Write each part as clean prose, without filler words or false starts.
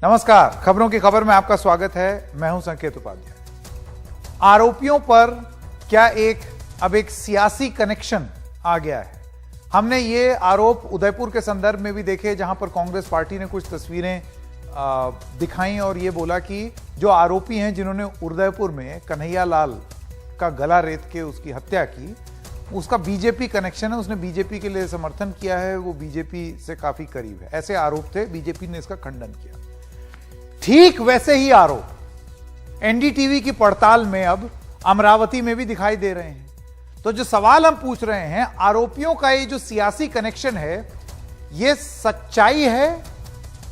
नमस्कार, खबरों की खबर में आपका स्वागत है। मैं हूं संकेत उपाध्याय। आरोपियों पर क्या अब एक सियासी कनेक्शन आ गया है? हमने ये आरोप उदयपुर के संदर्भ में भी देखे, जहां पर कांग्रेस पार्टी ने कुछ तस्वीरें दिखाई और ये बोला कि जो आरोपी हैं जिन्होंने उदयपुर में कन्हैया लाल का गला रेत के उसकी हत्या की, उसका बीजेपी कनेक्शन है, उसने बीजेपी के लिए समर्थन किया है, वो बीजेपी से काफी करीब है, ऐसे आरोप थे। बीजेपी ने इसका खंडन किया। ठीक वैसे ही आरोप एनडीटीवी की पड़ताल में अब अमरावती में भी दिखाई दे रहे हैं। तो जो सवाल हम पूछ रहे हैं, आरोपियों का ये जो सियासी कनेक्शन है, ये सच्चाई है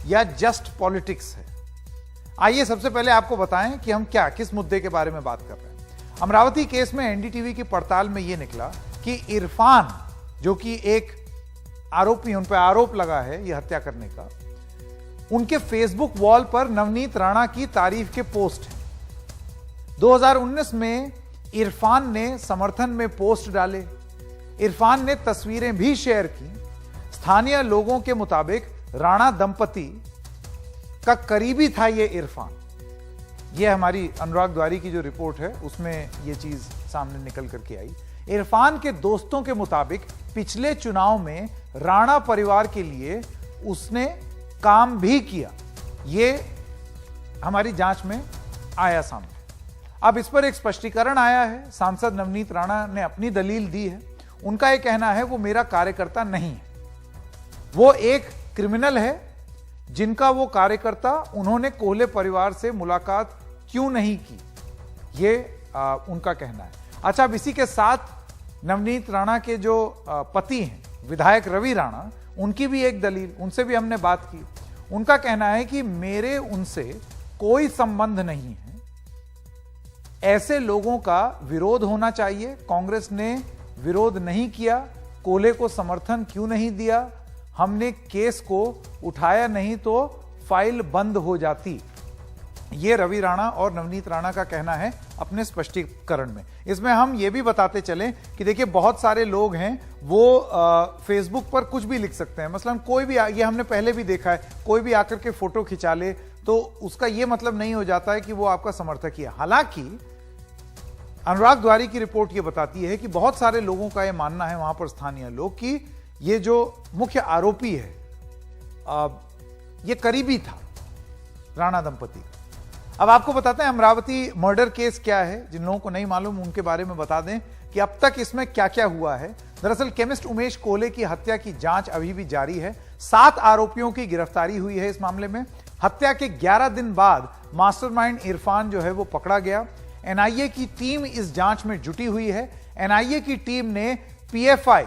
या जस्ट पॉलिटिक्स है? आइए सबसे पहले आपको बताएं कि हम किस मुद्दे के बारे में बात कर रहे हैं। अमरावती केस में एनडीटीवी की पड़ताल में यह निकला कि इरफान, जो कि एक आरोपी, उन पर आरोप लगा है यह हत्या करने का, उनके फेसबुक वॉल पर नवनीत राणा की तारीफ के पोस्ट हैं। 2019 में इरफान ने समर्थन में पोस्ट डाले, इरफान ने तस्वीरें भी शेयर की। स्थानीय लोगों के मुताबिक राणा दंपति का करीबी था ये इरफान। ये हमारी अनुराग द्वारी की जो रिपोर्ट है उसमें ये चीज सामने निकल करके आई। इरफान के दोस्तों के मुताबिक पिछले चुनाव में राणा परिवार के लिए उसने काम भी किया। ये हमारी जांच में आया सामने। अब इस पर एक स्पष्टीकरण आया है। सांसद नवनीत राणा ने अपनी दलील दी है। उनका यह कहना है वो मेरा कार्यकर्ता नहीं है, वो एक क्रिमिनल है जिनका वो कार्यकर्ता, उन्होंने कोहले परिवार से मुलाकात क्यों नहीं की, ये उनका कहना है। अच्छा, अब इसी के साथ नवनीत राणा के जो पति हैं विधायक रवि राणा, उनकी भी एक दलील, उनसे भी हमने बात की। उनका कहना है कि मेरे उनसे कोई संबंध नहीं है, ऐसे लोगों का विरोध होना चाहिए। कांग्रेस ने विरोध नहीं किया, कोहले को समर्थन क्यों नहीं दिया, हमने केस को उठाया नहीं तो फाइल बंद हो जाती। ये रवि राणा और नवनीत राणा का कहना है अपने स्पष्टीकरण में। इसमें हम ये भी बताते चलें कि देखिए, बहुत सारे लोग हैं वो फेसबुक पर कुछ भी लिख सकते हैं। मसलन कोई भी, ये हमने पहले भी देखा है, कोई भी आकर के फोटो खिंचा ले तो उसका ये मतलब नहीं हो जाता है कि वो आपका समर्थक ही है। हालांकि अनुराग द्वारी की रिपोर्ट ये बताती है कि बहुत सारे लोगों का ये मानना है, वहां पर स्थानीय लोग, कि ये जो मुख्य आरोपी है ये करीबी था राणा दंपति। अब आपको बताते हैं अमरावती मर्डर केस क्या है। जिन लोगों को नहीं मालूम उनके बारे में बता दें कि अब तक इसमें क्या क्या हुआ है। दरअसल केमिस्ट उमेश कोहले की हत्या की जांच अभी भी जारी है। 7 आरोपियों की गिरफ्तारी हुई है इस मामले में। हत्या के 11 दिन बाद मास्टरमाइंड इरफान जो है वो पकड़ा गया। एनआईए की टीम इस जांच में जुटी हुई है। एनआईए की टीम ने पीएफआई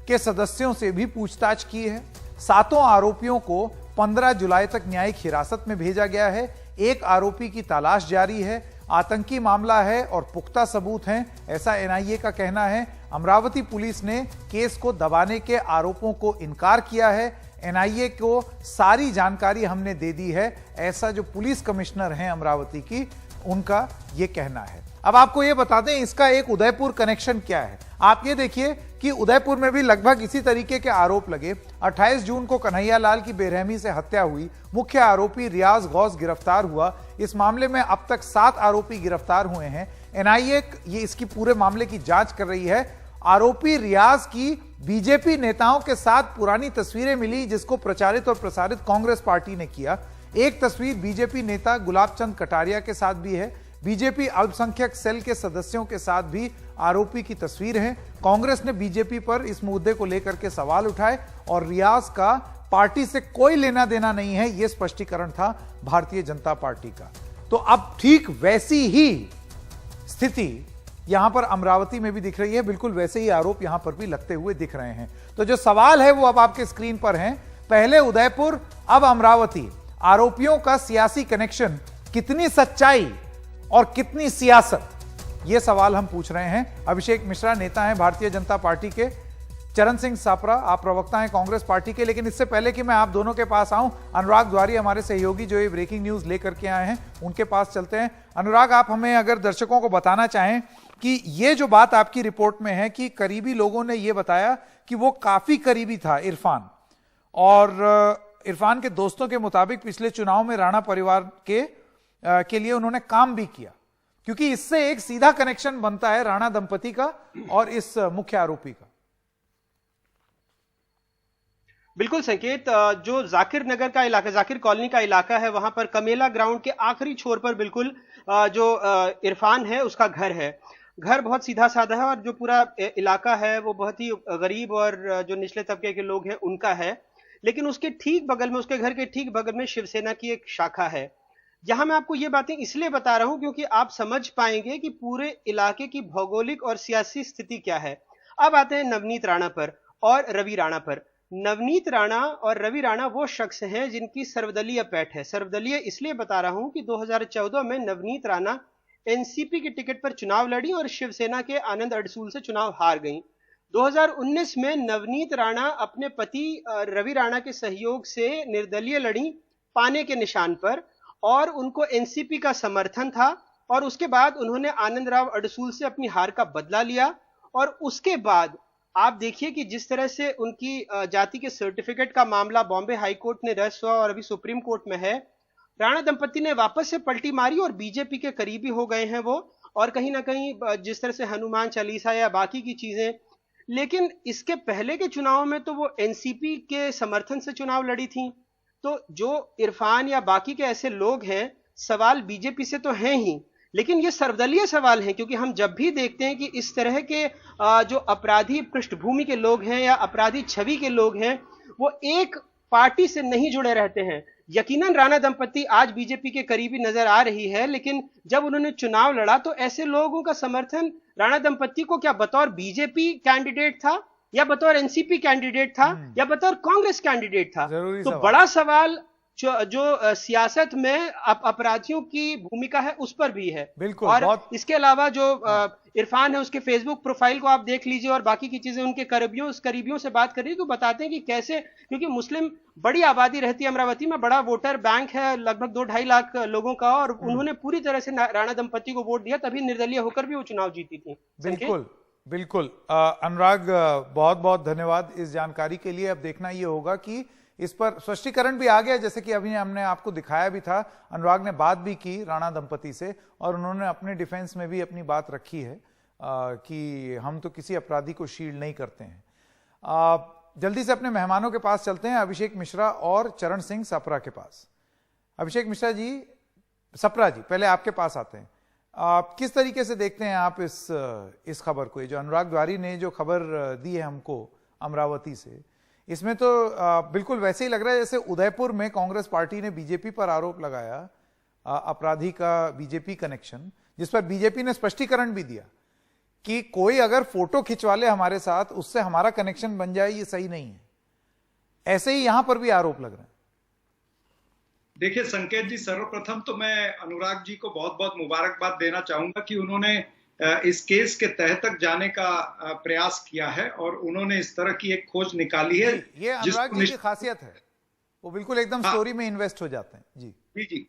के सदस्यों से भी पूछताछ की है। 7 आरोपियों को 15 जुलाई तक न्यायिक हिरासत में भेजा गया है। एक आरोपी की तलाश जारी है। आतंकी मामला है और पुख्ता सबूत हैं, ऐसा एनआईए का कहना है। अमरावती पुलिस ने केस को दबाने के आरोपों को इनकार किया है। एनआईए को सारी जानकारी हमने दे दी है, ऐसा जो पुलिस कमिश्नर हैं अमरावती की, उनका यह कहना है। अब आपको यह बता दें इसका एक उदयपुर कनेक्शन क्या है। आप ये देखिए कि उदयपुर में भी लगभग इसी तरीके के आरोप लगे। 28 जून को कन्हैया लाल की बेरहमी से हत्या हुई। मुख्य आरोपी रियाज गौस गिरफ्तार हुआ। इस मामले में अब तक 7 आरोपी गिरफ्तार हुए हैं। एनआईए ये इसकी पूरे मामले की जांच कर रही है। आरोपी रियाज की बीजेपी नेताओं के साथ पुरानी तस्वीरें मिली, जिसको प्रचारित और प्रसारित कांग्रेस पार्टी ने किया। एक तस्वीर बीजेपी नेता गुलाब चंद कटारिया के साथ भी है। बीजेपी अल्पसंख्यक सेल के सदस्यों के साथ भी आरोपी की तस्वीर है। कांग्रेस ने बीजेपी पर इस मुद्दे को लेकर के सवाल उठाए और रियाज का पार्टी से कोई लेना देना नहीं है, यह स्पष्टीकरण था भारतीय जनता पार्टी का। तो अब ठीक वैसी ही स्थिति यहां पर अमरावती में भी दिख रही है। बिल्कुल वैसे ही आरोप यहां पर भी लगते हुए दिख रहे हैं। तो जो सवाल है वो अब आपके स्क्रीन पर है। पहले उदयपुर, अब अमरावती। आरोपियों का सियासी कनेक्शन, कितनी सच्चाई और कितनी सियासत, यह सवाल हम पूछ रहे हैं। अभिषेक मिश्रा नेता हैं भारतीय जनता पार्टी के। चरण सिंह सापरा, आप प्रवक्ता हैं कांग्रेस पार्टी के। लेकिन इससे पहले कि मैं आप दोनों के पास आऊं, अनुराग द्वारी हमारे सहयोगी जो ये ब्रेकिंग न्यूज लेकर के आए हैं, उनके पास चलते हैं। अनुराग, आप हमें अगर दर्शकों को बताना चाहें कि ये जो बात आपकी रिपोर्ट में है कि करीबी लोगों ने यह बताया कि वो काफी करीबी था इरफान, और इरफान के दोस्तों के मुताबिक पिछले चुनाव में राणा परिवार के लिए उन्होंने काम भी किया, क्योंकि इससे एक सीधा कनेक्शन बनता है राणा दंपति का और इस मुख्य आरोपी का। बिल्कुल संकेत, जो जाकिर नगर का इलाका, जाकिर कॉलोनी का इलाका है, वहां पर कमेला ग्राउंड के आखिरी छोर पर बिल्कुल जो इरफान है उसका घर है। घर बहुत सीधा साधा है और जो पूरा इलाका है वो बहुत ही गरीब और जो निचले तबके के लोग हैं उनका है। लेकिन उसके ठीक बगल में, उसके घर के ठीक बगल में शिवसेना की एक शाखा है। यहां मैं आपको ये बातें इसलिए बता रहा हूं क्योंकि आप समझ पाएंगे कि पूरे इलाके की भौगोलिक और सियासी स्थिति क्या है। अब आते हैं नवनीत राणा पर और रवि राणा पर। नवनीत राणा और रवि राणा वो शख्स हैं जिनकी सर्वदलीय पैठ है। सर्वदलीय इसलिए बता रहा हूं कि 2014 में नवनीत राणा एनसीपी के टिकट पर चुनाव लड़ी और शिवसेना के आनंद अडसूल से चुनाव हार गई। 2019 में नवनीत राणा अपने पति रवि राणा के सहयोग से निर्दलीय लड़ी पाने के निशान पर और उनको एनसीपी का समर्थन था और उसके बाद उन्होंने आनंद राव अडसूल से अपनी हार का बदला लिया। और उसके बाद आप देखिए कि जिस तरह से उनकी जाति के सर्टिफिकेट का मामला बॉम्बे हाई कोर्ट ने रद्द हुआ और अभी सुप्रीम कोर्ट में है, राणा दंपति ने वापस से पलटी मारी और बीजेपी के करीबी हो गए हैं वो। और कहीं ना कहीं जिस तरह से हनुमान चालीसा या बाकी की चीजें, लेकिन इसके पहले के चुनाव में तो वो एनसीपी के समर्थन से चुनाव लड़ी थी। तो जो इरफान या बाकी के ऐसे लोग हैं, सवाल बीजेपी से तो हैं ही, लेकिन ये सर्वदलीय सवाल है, क्योंकि हम जब भी देखते हैं कि इस तरह के जो अपराधी पृष्ठभूमि के लोग हैं या अपराधी छवि के लोग हैं वो एक पार्टी से नहीं जुड़े रहते हैं। यकीनन राणा दंपति आज बीजेपी के करीबी नजर आ रही है, लेकिन जब उन्होंने चुनाव लड़ा तो ऐसे लोगों का समर्थन राणा दंपति को क्या बतौर बीजेपी कैंडिडेट था या बतौर एनसीपी कैंडिडेट था या बतौर कांग्रेस कैंडिडेट था। तो बड़ा सवाल जो सियासत में अपराधियों की भूमिका है उस पर भी है। बिल्कुल। और इसके अलावा जो इरफान है उसके फेसबुक प्रोफाइल को आप देख लीजिए और बाकी की चीजें, उनके करीबियों से बात करिए तो बताते हैं कि कैसे, क्योंकि मुस्लिम बड़ी आबादी रहती है अमरावती में, बड़ा वोटर बैंक है लगभग 2-2.5 लाख लोगों का, और उन्होंने पूरी तरह से राणा दंपति को वोट दिया, तभी निर्दलीय होकर भी वो चुनाव जीती थी। बिल्कुल बिल्कुल। अनुराग, बहुत बहुत धन्यवाद इस जानकारी के लिए। अब देखना ये होगा कि इस पर स्पष्टीकरण भी आ गया, जैसे कि अभी हमने आपको दिखाया भी था। अनुराग ने बात भी की राणा दंपति से और उन्होंने अपने डिफेंस में भी अपनी बात रखी है कि हम तो किसी अपराधी को शील्ड नहीं करते हैं। जल्दी से अपने मेहमानों के पास चलते हैं, अभिषेक मिश्रा और चरण सिंह सप्रा के पास। अभिषेक मिश्रा जी, सप्रा जी, पहले आपके पास आते हैं। किस तरीके से देखते हैं आप इस खबर को? ये जो अनुराग द्वारी ने जो खबर दी है हमको अमरावती से, इसमें तो बिल्कुल वैसे ही लग रहा है जैसे उदयपुर में कांग्रेस पार्टी ने बीजेपी पर आरोप लगाया अपराधी का बीजेपी कनेक्शन, जिस पर बीजेपी ने स्पष्टीकरण भी दिया कि कोई अगर फोटो खिंचवा ले हमारे साथ, उससे हमारा कनेक्शन बन जाए, ये सही नहीं है। ऐसे ही यहां पर भी आरोप लग रहे हैं। देखिए संकेत जी, सर्वप्रथम तो मैं अनुराग जी को बहुत बहुत मुबारकबाद देना चाहूंगा कि उन्होंने इस केस के तह तक जाने का प्रयास किया है और उन्होंने इस तरह की एक खोज निकाली है। ये अनुराग जी की खासियत है, वो बिल्कुल एकदम स्टोरी में इन्वेस्ट हो जाते हैं। जी जी जी।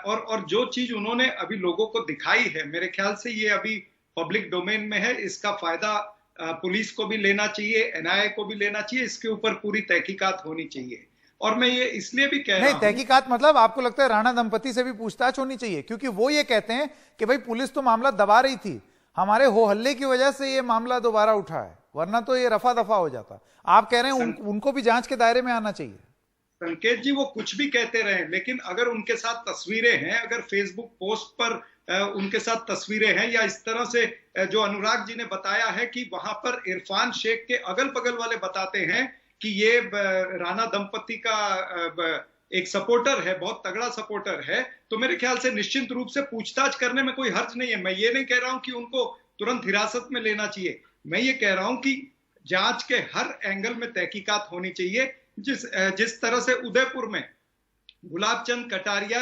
और जो चीज उन्होंने अभी लोगों को दिखाई है, मेरे ख्याल से ये अभी पब्लिक डोमेन में है। इसका फायदा पुलिस को भी लेना चाहिए, एनआईए को भी लेना चाहिए, इसके ऊपर पूरी तहकीकात होनी चाहिए। और मैं ये इसलिए भी कह रहा हूं, तहकीकात मतलब आपको लगता है राणा दंपति से भी पूछताछ होनी चाहिए? क्योंकि वो ये कहते हैं कि भाई पुलिस तो मामला दबा रही थी, हमारे हो हल्ले की वजह से ये मामला दोबारा उठा है, वरना तो ये रफा दफा हो जाता। आप कह रहे हैं उनको भी जांच के दायरे में आना चाहिए। संकेत जी, वो कुछ भी कहते रहे, लेकिन अगर उनके साथ तस्वीरें हैं, अगर फेसबुक पोस्ट पर उनके साथ तस्वीरें हैं, या इस तरह से जो अनुराग जी ने बताया है कि वहां पर इरफान शेख के अगल बगल वाले बताते हैं कि ये राणा दंपति का एक सपोर्टर है, बहुत तगड़ा सपोर्टर है, तो मेरे ख्याल से निश्चित रूप से पूछताछ करने में कोई हर्ज नहीं है। मैं ये नहीं कह रहा हूं कि उनको तुरंत हिरासत में लेना चाहिए, मैं ये कह रहा हूं कि जांच के हर एंगल में तहकीकात होनी चाहिए। जिस तरह से उदयपुर में गुलाबचंद कटारिया,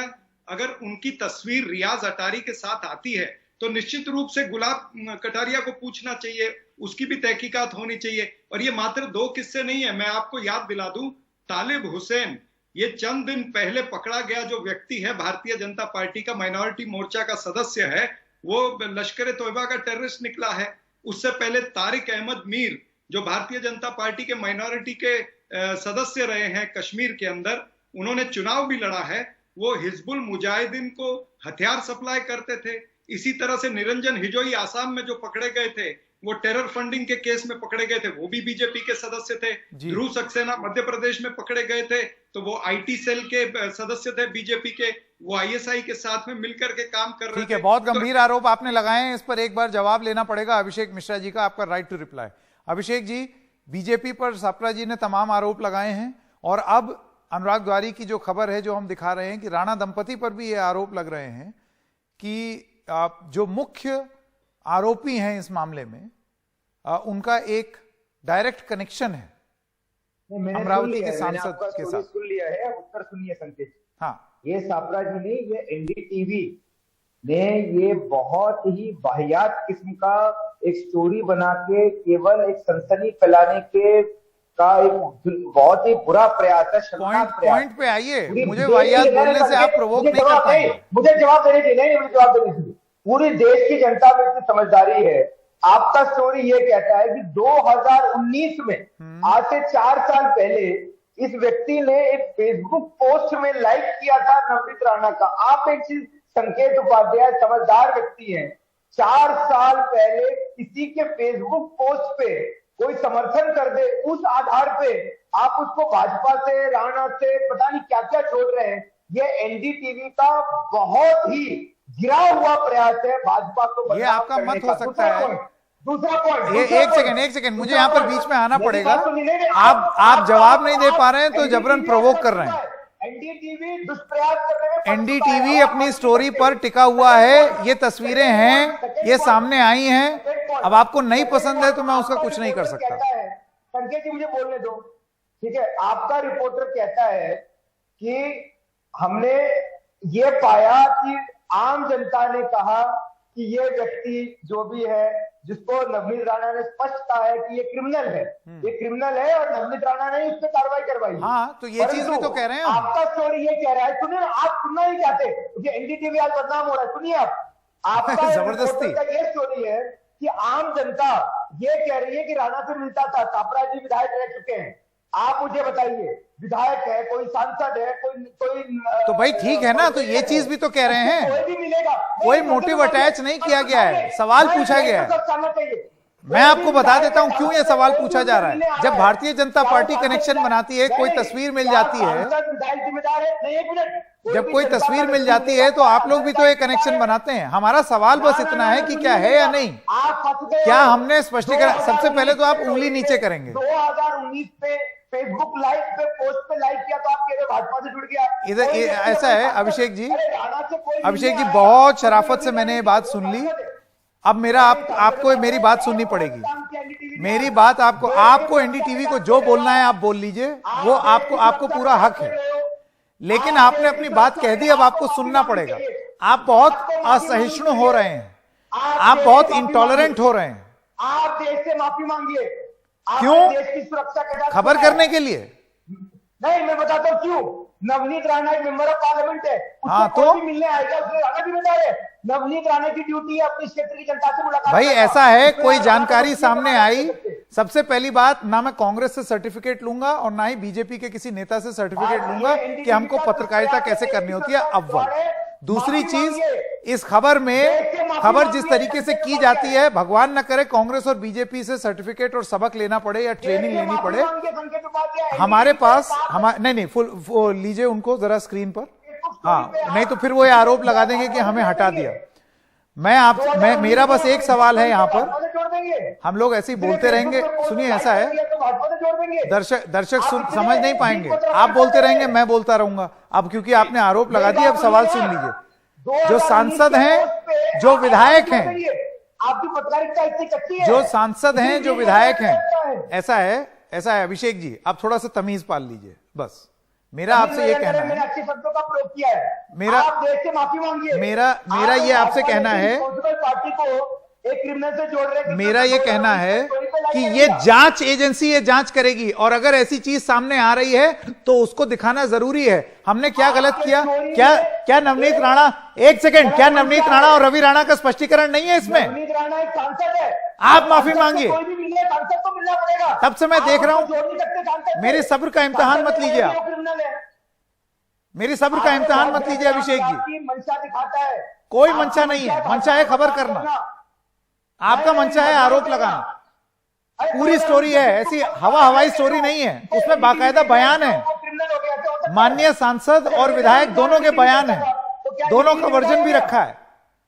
अगर उनकी तस्वीर रियाज अटारी के साथ आती है तो निश्चित रूप से गुलाब कटारिया को पूछना चाहिए, उसकी भी तहकीकात होनी चाहिए। और ये मात्र 2 किस्से नहीं है, मैं आपको याद दिला दूं, तालिब हुसैन, ये चंद दिन पहले पकड़ा गया जो व्यक्ति है, भारतीय जनता पार्टी का माइनॉरिटी मोर्चा का सदस्य है, वो लश्कर तोयबा का टेररिस्ट निकला है। उससे पहले तारिक अहमद मीर, जो भारतीय जनता पार्टी के माइनॉरिटी के सदस्य रहे हैं कश्मीर के अंदर, उन्होंने चुनाव भी लड़ा है, वो हिजबुल मुजाहिदीन को हथियार सप्लाई करते थे। इसी तरह से निरंजन हिजोई आसाम में जो पकड़े गए थे, वो टेरर फंडिंग के केस में पकड़े गए थे, वो भी बीजेपी के सदस्य थे। ध्रुव सक्सेना मध्य प्रदेश में पकड़े गए थे, तो वो आईटी सेल के सदस्य थे बीजेपी के, वो आईएसआई के साथ में मिलकर के काम कर रहे थे। ठीक है, बहुत गंभीर आरोप आपने लगाए हैं, इस पर एक बार जवाब लेना पड़ेगा अभिषेक मिश्रा जी का, आपका right to reply. Abhishek ji, BJP पर सापरा जी ने तमाम आरोप लगाए हैं और अब अनुराग द्वारी की जो खबर है जो हम दिखा रहे हैं कि राणा दंपति पर भी ये आरोप लग रहे हैं कि जो मुख्य आरोपी हैं इस मामले में उनका एक डायरेक्ट कनेक्शन है अमरावती के सांसद के साथ। सुन लिया है, अब उत्तर सुनिए संकेत। हाँ, ये सापरा जी ने, ये एनडीटीवी ने ये बहुत ही वाहियात किस्म का एक स्टोरी बना के केवल एक सनसनी फैलाने के का एक बहुत ही बुरा प्रयास है, शर्मनाक प्रयास। पॉइंट पे आइए, मुझे वाहियात बोलने से आप प्रोवोक नहीं कर पाएंगे। मुझे जवाब देने दीजिए, नहीं मुझे जवाब देने दीजिए। पूरी देश की जनता में इतनी समझदारी है। आपका स्टोरी ये कहता है कि 2019 में, आज से 4 साल पहले, इस व्यक्ति ने एक फेसबुक पोस्ट में लाइक किया था नवनीत राणा का। आप एक चीज, संकेत उपाध्याय समझदार व्यक्ति हैं, 4 साल पहले किसी के फेसबुक पोस्ट पे कोई समर्थन कर दे, उस आधार पे आप उसको भाजपा से, राणा से पता नहीं क्या क्या जोड़ रहे हैं। ये एनडीटीवी का बहुत ही गिरा हुआ प्रयास है भाजपा को। ये आपका मत हो सकता है। दूसरा पॉइंट, एक सेकंड, मुझे यहाँ पर बीच में आना पड़ेगा। आप जवाब नहीं दे पा रहे हैं तो जबरन प्रोवोक कर रहे हैं। एनडीटीवी दुष्प्रयास कर रहे हैं। एनडीटीवी अपनी स्टोरी पर टिका हुआ है, ये तस्वीरें हैं, ये सामने आई हैं। अब आपको नहीं पसंद है तो मैं उसका कुछ नहीं कर सकता। संकेत जी मुझे बोलने दो, ठीक है। आपका रिपोर्टर कहता है कि हमने ये पाया कि आम जनता ने कहा कि ये व्यक्ति जो भी है, जिसको नवनीत राणा ने स्पष्ट कहा है कि ये क्रिमिनल है, ये क्रिमिनल है और नवनीत राणा ने इस पे कार्रवाई करवाई। हाँ, तो ये चीज भी तो कह रहे हैं। आपका स्टोरी ये कह रहा है, सुनिए, आप सुनना नहीं चाहते, ये एनडीटीवी आज बदनाम हो रहा है, सुनिए आप। आपका जबरदस्ती ये स्टोरी है कि आम जनता ये कह रही है कि राणा से मिलता था, सापरा जी विधायक रह चुके हैं। आप मुझे बताइए, विधायक है, कोई सांसद है, कोई तो भाई ठीक है ना, तो ये चीज भी तो कह रहे हैं। कोई भी मिलेगा, कोई मोटिव अटैच नहीं किया गया है, सवाल पूछा गया है। मैं आपको बता देता हूं क्यों ये सवाल पूछा जा रहा है। जब भारतीय जनता पार्टी कनेक्शन बनाती है, कोई तस्वीर मिल जाती है, जब कोई तस्वीर मिल जाती है तो आप लोग भी तो एक कनेक्शन बनाते हैं। हमारा सवाल बस इतना है कि क्या है या नहीं, क्या हमने स्पष्टीकरण। सबसे पहले तो आप उंगली नीचे करेंगे। 2019 पे फेसबुक लाइव पे पोस्ट पे लाइक किया तो आप कह रहे भाजपा से जुड़ गया। इधर ऐसा है अभिषेक जी, बहुत शराफत से मैंने ये बात सुन ली। अब मेरा आपको मेरी बात सुननी पड़ेगी। मेरी बात आपको एनडीटीवी को जो बोलना है आप बोल लीजिए, वो आपको पूरा हक है। लेकिन आपने अपनी बात कह दी, अब आपको सुनना पड़ेगा। आप बहुत असहिष्णु हो रहे हैं, आप बहुत इंटॉलरेंट हो रहे हैं। आप देश से माफी मांगिए। क्यों? देश की सुरक्षा के साथ खबर करने के लिए नहीं, मैं बताता हूँ क्यों। नवनीत राणा एक मेंबर ऑफ पार्लियामेंट है, हाँ, तो कोई भी मिलने आएगा, उसने राणा भी बता रहे। नवनीत राणा की ड्यूटी है अपने क्षेत्र की जनता से मुलाकात। भाई ऐसा है, कोई जानकारी सामने आई, सबसे पहली बात, ना मैं कांग्रेस से सर्टिफिकेट लूंगा और ना ही बीजेपी के किसी नेता से सर्टिफिकेट लूंगा कि हमको पत्रकारिता कैसे करनी होती है। अव्वल दूसरी चीज, इस खबर में खबर जिस तरीके से की जाती है, भगवान न करे कांग्रेस और बीजेपी से सर्टिफिकेट और सबक लेना पड़े या ट्रेनिंग लेनी पड़े। हमारे पास नहीं फुल लीजिए उनको जरा स्क्रीन पर। हाँ, नहीं तो फिर वो ये आरोप लगा देंगे कि हमें हटा दिया। मेरा बस एक सवाल है यहाँ पर, हम लोग ऐसे ही बोलते रहेंगे। सुनिए, ऐसा है, दर्शक समझ नहीं पाएंगे। आप बोलते रहेंगे, मैं बोलता रहूंगा। अब क्योंकि आपने आरोप लगा दिया, अब सवाल सुन लीजिए। जो सांसद हैं, जो विधायक हैं, आपकी पत्रकारिता इतनी कच्ची है, जो सांसद हैं, जो विधायक हैं, ऐसा है अभिषेक जी, आप थोड़ा सा तमीज पाल लीजिए। बस मेरा आपसे ये कहना है, अच्छे शब्दों का प्रयोग किया है। मेरा आप देश से माफी मांगिए। मेरा ये आपसे कहना है, पार्टी को एक क्रिमिनल से जोड़ रहे हैं। मेरा ये कहना है कि ये जांच एजेंसी ये जांच करेगी, और अगर ऐसी चीज सामने आ रही है तो उसको दिखाना जरूरी है। हमने क्या गलत किया? क्या नवनीत राणा, एक सेकंड, क्या नवनीत राणा और रवि राणा का स्पष्टीकरण नहीं है इसमें? नवनीत राणा एक सांसद है, आप माफी मांगिए। कोई भी मिले सांसद तो मिलना पड़ेगा। तब से मैं देख रहा हूं, मेरे सब्र का इम्तिहान मत लीजिए आप, मेरी सब्र का इम्तिहान मत लीजिए अभिषेक जी। मंशा दिखाता है, कोई मंशा नहीं है, मंशा है खबर करना, आपका मंशा है आरोप लगाना। पूरी स्टोरी है, ऐसी हवा हवाई स्टोरी नहीं है, उसमें बाकायदा बयान है, माननीय सांसद और विधायक दोनों के बयान है, दोनों का वर्जन भी रखा है।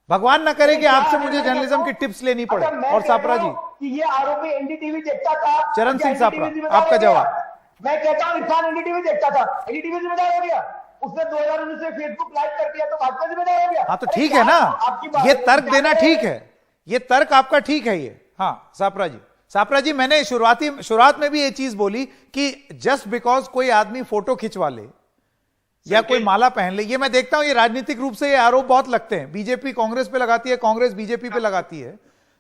भगवान ना करे कि आपसे मुझे जर्नलिज्म की टिप्स लेनी पड़े। और सापरा जी, कि ये आरोपी एनडीटीवी देखता था, चरण सिंह सापरा, आपका जवाब। मैं कहता हूं इरफान एनडीटीवी देखता था, एनडीटीवी जिम्मेदार हो गया, उसने 2019 में फेसबुक लाइव कर दिया तो भाजपा जिम्मेदार हो गया। हाँ तो ठीक है ना, ये तर्क देना ठीक है, ये तर्क आपका ठीक है ये। हाँ सापरा जी, सापरा जी, मैंने शुरुआत में भी ये चीज बोली कि जस्ट बिकॉज कोई आदमी फोटो खिंचवा ले या कोई माला पहन ले, ये मैं देखता हूं ये राजनीतिक रूप से ये आरोप बहुत लगते हैं। बीजेपी कांग्रेस पे लगाती है, कांग्रेस बीजेपी पे लगाती है,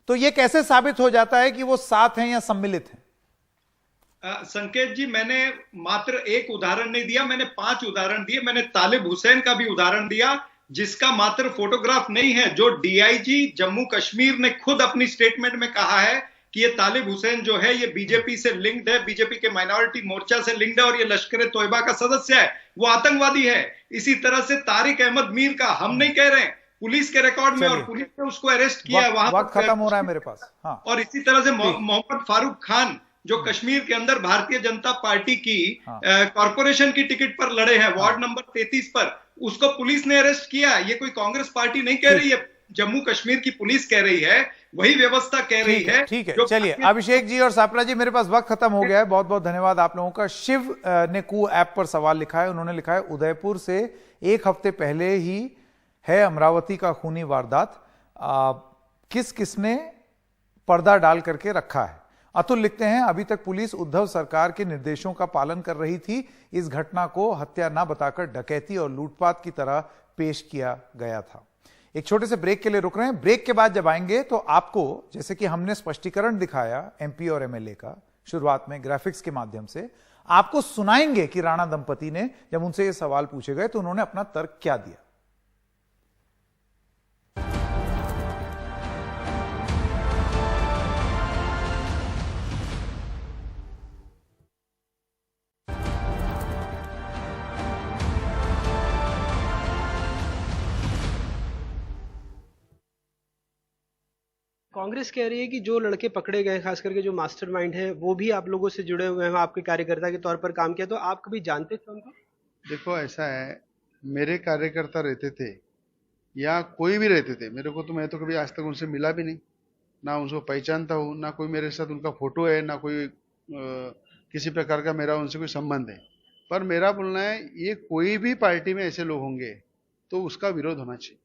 तो ये कैसे साबित हो जाता है कि वो साथ हैं या सम्मिलित हैं? संकेत जी, मैंने मात्र एक उदाहरण नहीं दिया, मैंने 5 उदाहरण दिए। मैंने तालिब हुसैन का भी उदाहरण दिया, जिसका मात्र फोटोग्राफ नहीं है, जो डीआईजी जम्मू कश्मीर ने खुद अपनी स्टेटमेंट में कहा है कि ये तालिब हुसैन जो है ये बीजेपी से लिंक्ड है, बीजेपी के माइनॉरिटी मोर्चा से लिंक्ड है और ये लश्कर तोयबा का सदस्य है, वो आतंकवादी है। इसी तरह से तारिक अहमद मीर का हम नहीं कह रहे हैं, पुलिस के रिकॉर्ड में, और पुलिस ने उसको अरेस्ट किया है, वहां वक्त खत्म हो रहा है मेरे पास। हाँ। और इसी तरह से मोहम्मद फारूक खान जो कश्मीर के अंदर भारतीय जनता पार्टी की कॉर्पोरेशन की टिकट पर लड़े हैं, वार्ड नंबर 33 पर, उसको पुलिस ने अरेस्ट किया। ये कोई कांग्रेस पार्टी नहीं कह रही है, जम्मू कश्मीर की पुलिस कह रही है, वही व्यवस्था कह रही है। ठीक है, चलिए अभिषेक जी और सापरा जी, मेरे पास वक्त खत्म हो गया है, बहुत बहुत धन्यवाद आप लोगों का। शिव ने कू ऐप पर सवाल लिखा है, उन्होंने लिखा है उदयपुर से 1 हफ्ते पहले ही है अमरावती का खूनी वारदात, किस किसने पर्दा डाल करके रखा है। अतुल लिखते हैं अभी तक पुलिस उद्धव सरकार के निर्देशों का पालन कर रही थी, इस घटना को हत्या ना बताकर डकैती और लूटपाट की तरह पेश किया गया था। एक छोटे से ब्रेक के लिए रुक रहे हैं, ब्रेक के बाद जब आएंगे तो आपको, जैसे कि हमने स्पष्टीकरण दिखाया एमपी और एमएलए का शुरुआत में ग्राफिक्स के माध्यम से, आपको सुनाएंगे कि राणा दंपति ने जब उनसे ये सवाल पूछे गए तो उन्होंने अपना तर्क क्या दिया। कांग्रेस कह रही है कि जो लड़के पकड़े गए, खास करके जो मास्टरमाइंड है, वो भी आप लोगों से जुड़े हुए हैं, आपके कार्यकर्ता के तौर पर काम किया, तो आप कभी जानते थे उनको? देखो ऐसा है, मेरे कार्यकर्ता रहते थे या कोई भी रहते थे, मेरे को तो, मैं तो कभी आज तक उनसे मिला भी नहीं, ना उनको पहचानता हूँ, ना कोई मेरे साथ उनका फोटो है, ना कोई किसी प्रकार का मेरा उनसे कोई संबंध है। पर मेरा बोलना है, ये कोई भी पार्टी में ऐसे लोग होंगे तो उसका विरोध होना चाहिए।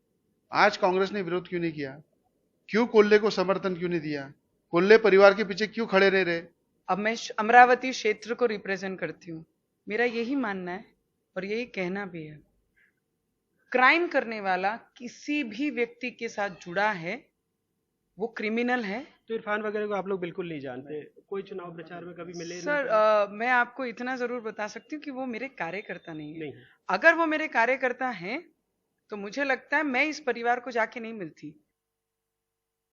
आज कांग्रेस ने विरोध क्यों नहीं किया? क्यों कोल्ले को समर्थन क्यों नहीं दिया? कोल्ले परिवार के पीछे क्यों खड़े नहीं रहे? अब मैं अमरावती क्षेत्र को रिप्रेजेंट करती हूँ, मेरा यही मानना है और यही कहना भी है, क्राइम करने वाला किसी भी व्यक्ति के साथ जुड़ा है वो क्रिमिनल है। तो इरफान वगैरह को आप लोग बिल्कुल नहीं जानते? कोई चुनाव प्रचार में कभी मिले? सर मैं आपको इतना जरूर बता सकती हूँ कि वो मेरे कार्यकर्ता नहीं है। अगर वो मेरे कार्यकर्ता हैं तो मुझे लगता है मैं इस परिवार को जाके नहीं मिलती।